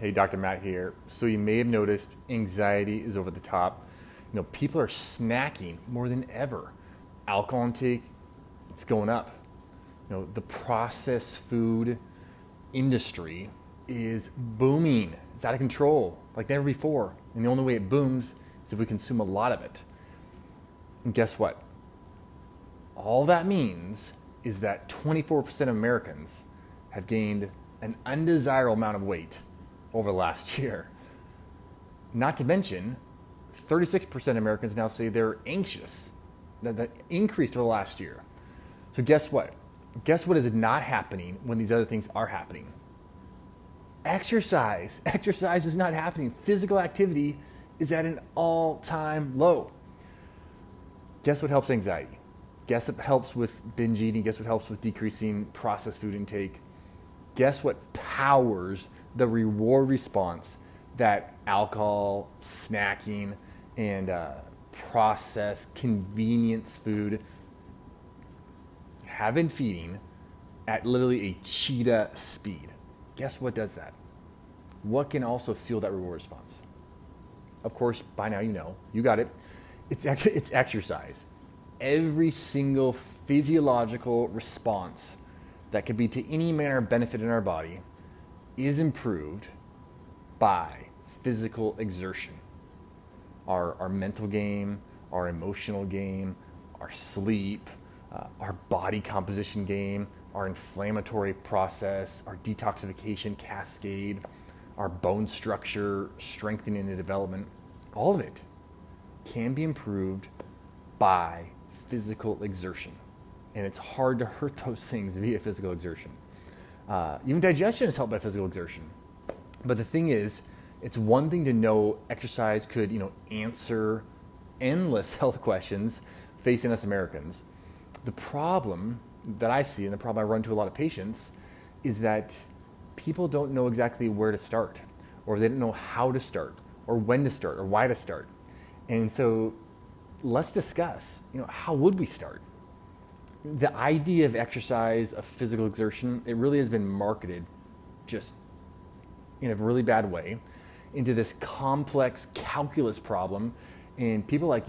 Hey, Dr. Matt here. So you may have noticed anxiety is over the top. People are snacking more than ever. Alcohol intake, it's going up. The processed food industry is booming. It's out of control like never before. And the only way it booms is if we consume a lot of it. And guess what? All that means is that 24% of Americans have gained an undesirable amount of weight over the last year. Not to mention, 36% of Americans now say they're anxious. That increased over the last year. So guess what? Guess what is not happening when these other things are happening? Exercise. Exercise is not happening. Physical activity is at an all-time low. Guess what helps anxiety? Guess what helps with binge eating? Guess what helps with decreasing processed food intake? Guess what powers the reward response that alcohol, snacking, and processed convenience food have been feeding at literally a cheetah speed? Guess what does that? What can also fuel that reward response? Of course, by now you got it. It's exercise. Every single physiological response that could be to any manner of benefit in our body is improved by physical exertion. Our mental game, our emotional game, our sleep, our body composition game, our inflammatory process, our detoxification cascade, our bone structure strengthening and development, all of it can be improved by physical exertion. And it's hard to hurt those things via physical exertion. Even digestion is helped by physical exertion. But the thing is, it's one thing to know exercise could, answer endless health questions facing us Americans. The problem that I see, and the problem I run to a lot of patients, is that people don't know exactly where to start, or they don't know how to start, or when to start, or why to start. And so let's discuss, how would we start? The idea of exercise, of physical exertion, it really has been marketed just in a really bad way into this complex calculus problem. And people are like,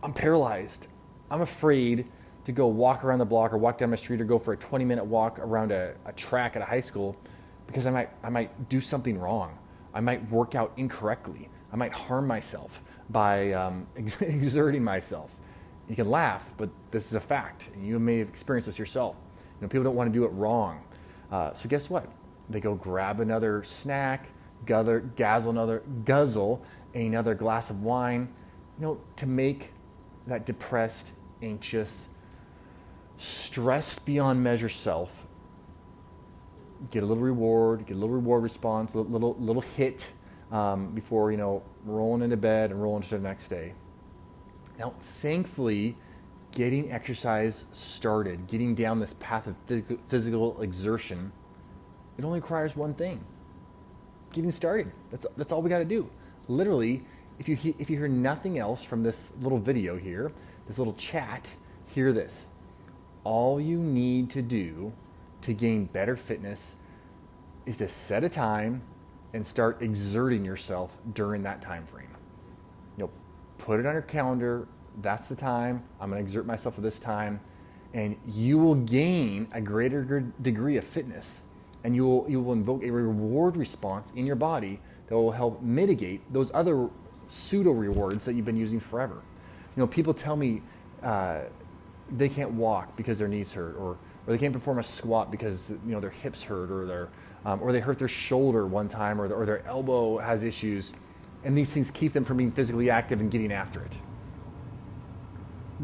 I'm paralyzed. I'm afraid to go walk around the block or walk down my street or go for a 20-minute walk around a track at a high school because I might do something wrong. I might work out incorrectly. I might harm myself by exerting myself. You can laugh, but this is a fact. You may have experienced this yourself. People don't want to do it wrong. So guess what? They go grab another snack, guzzle another glass of wine, to make that depressed, anxious, stressed beyond measure self get a little reward response, a little hit before rolling into bed and rolling to the next day. Now, thankfully, getting exercise started, getting down this path of physical exertion, it only requires one thing: getting started. That's all we got to do. Literally, if you hear nothing else from this little video here, this little chat, hear this. All you need to do to gain better fitness is to set a time and start exerting yourself during that time frame. Put it on your calendar. That's the time. I'm going to exert myself at this time. And you will gain a greater degree of fitness. And you will invoke a reward response in your body that will help mitigate those other pseudo rewards that you've been using forever. People tell me they can't walk because their knees hurt, or they can't perform a squat because their hips hurt, or they hurt their shoulder one time, or their elbow has issues. And these things keep them from being physically active and getting after it.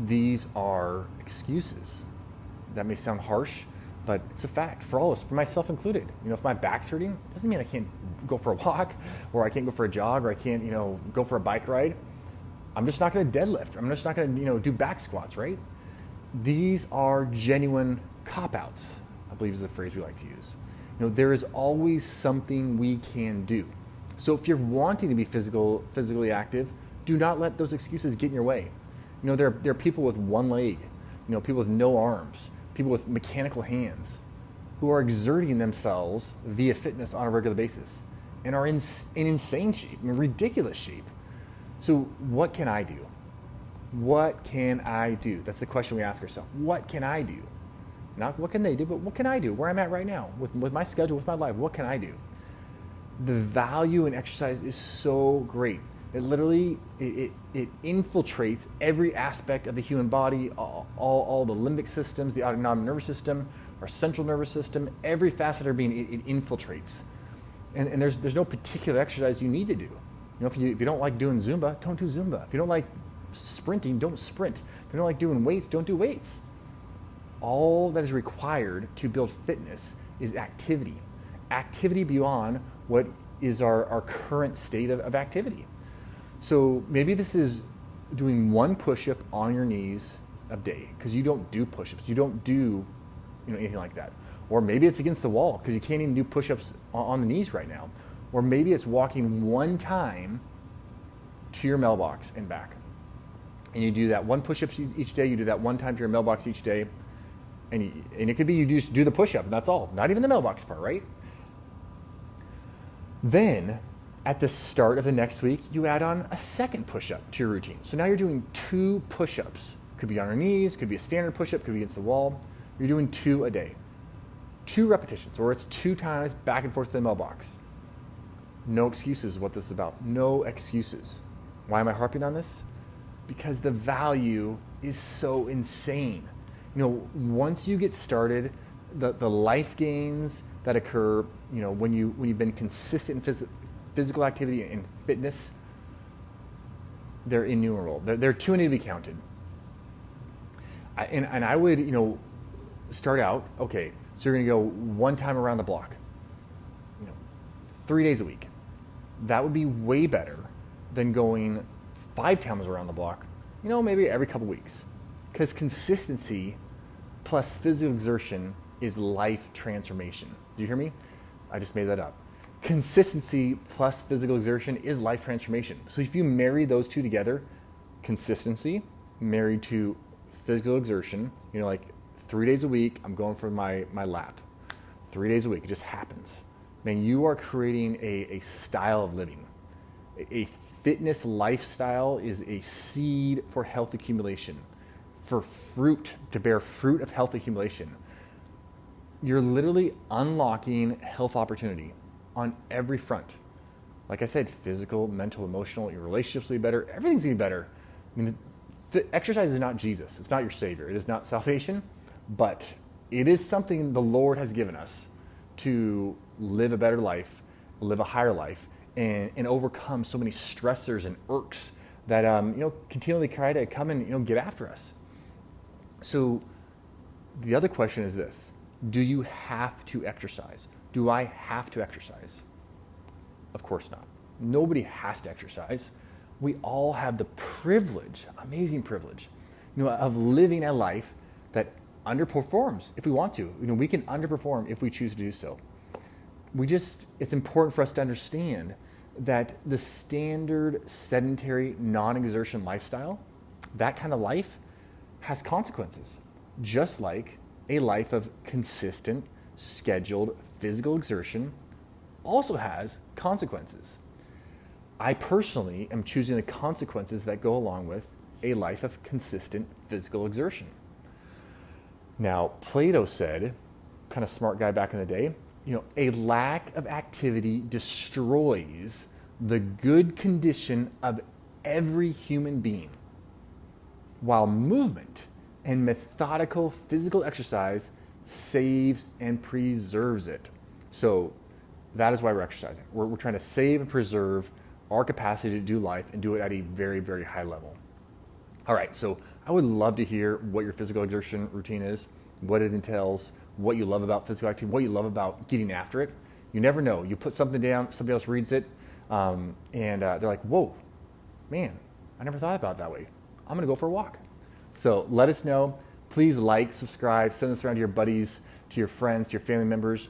These are excuses. That may sound harsh, but it's a fact for all of us, for myself included. If my back's hurting, it doesn't mean I can't go for a walk, or I can't go for a jog, or I can't, go for a bike ride. I'm just not going to deadlift. I'm just not going to, do back squats, right? These are genuine cop-outs, I believe is the phrase we like to use. There is always something we can do. So if you're wanting to be physically active, do not let those excuses get in your way. There are people with one leg, people with no arms, people with mechanical hands who are exerting themselves via fitness on a regular basis. and are in insane shape, ridiculous shape. So what can I do? What can I do? That's the question we ask ourselves. What can I do? Not what can they do, but what can I do? Where I'm at right now, with my schedule, with my life, what can I do? The value in exercise is so great. It literally, it infiltrates every aspect of the human body, all the limbic systems, the autonomic nervous system, our central nervous system, every facet of our being, it infiltrates. And there's no particular exercise you need to do. If you don't like doing Zumba, don't do Zumba. If you don't like sprinting, don't sprint. If you don't like doing weights, don't do weights. All that is required to build fitness is activity. Activity beyond what is our current state of activity. So maybe this is doing one push-up on your knees a day because you don't do push-ups. You don't do anything like that. Or maybe it's against the wall because you can't even do push-ups on the knees right now. Or maybe it's walking one time to your mailbox and back. And you do that one push-up each day, you do that one time to your mailbox each day, and it could be you just do the push-up, and that's all. Not even the mailbox part, right? Then, at the start of the next week, you add on a second push-up to your routine. So now you're doing 2 push-ups. Could be on your knees, could be a standard push-up, could be against the wall. You're doing 2 a day. 2 repetitions, or it's 2 times back and forth to the mailbox. No excuses is what this is about. No excuses. Why am I harping on this? Because the value is so insane. Once you get started, the life gains that occur, when you've been consistent in physical activity and fitness, they're innumerable. They're too many to be counted. And I would, start out, okay, so you're gonna go one time around the block, 3 days a week. That would be way better than going 5 times around the block, maybe every couple weeks. Because consistency plus physical exertion is life transformation. Do you hear me? I just made that up. Consistency plus physical exertion is life transformation. So if you marry those two together, consistency married to physical exertion, like 3 days a week, I'm going for my lap. 3 days a week, it just happens. Man, you are creating a style of living. A fitness lifestyle is a seed for health accumulation, for fruit, to bear fruit of health accumulation. You're literally unlocking health opportunity on every front. Like I said, physical, mental, emotional, your relationships will be better, everything's gonna be better. Exercise is not Jesus, it's not your savior, it is not salvation, but it is something the Lord has given us to live a better life, live a higher life, and overcome so many stressors and irks that continually try to come and get after us. So the other question is this: do you have to exercise? Do I have to exercise? Of course not. Nobody has to exercise. We all have the privilege, amazing privilege, of living a life that underperforms if we want to. We can underperform if we choose to do so. It's important for us to understand that the standard sedentary non-exertion lifestyle, that kind of life has consequences, just like a life of consistent, scheduled physical exertion also has consequences. I personally am choosing the consequences that go along with a life of consistent physical exertion. Now, Plato said, kind of smart guy back in the day, a lack of activity destroys the good condition of every human being, while movement and methodical physical exercise saves and preserves it. So that is why we're exercising. We're trying to save and preserve our capacity to do life and do it at a very, very high level. All right, so I would love to hear what your physical exertion routine is, what it entails, what you love about physical activity, what you love about getting after it. You never know. You put something down, somebody else reads it, and they're like, whoa, man, I never thought about it that way. I'm gonna go for a walk. So let us know. Please like, subscribe, send this around to your buddies, to your friends, to your family members.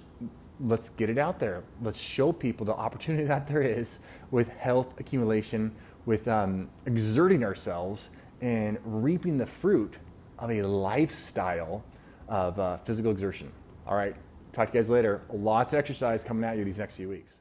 Let's get it out there. Let's show people the opportunity that there is with health accumulation, with exerting ourselves and reaping the fruit of a lifestyle of physical exertion. All right, talk to you guys later. Lots of exercise coming at you these next few weeks.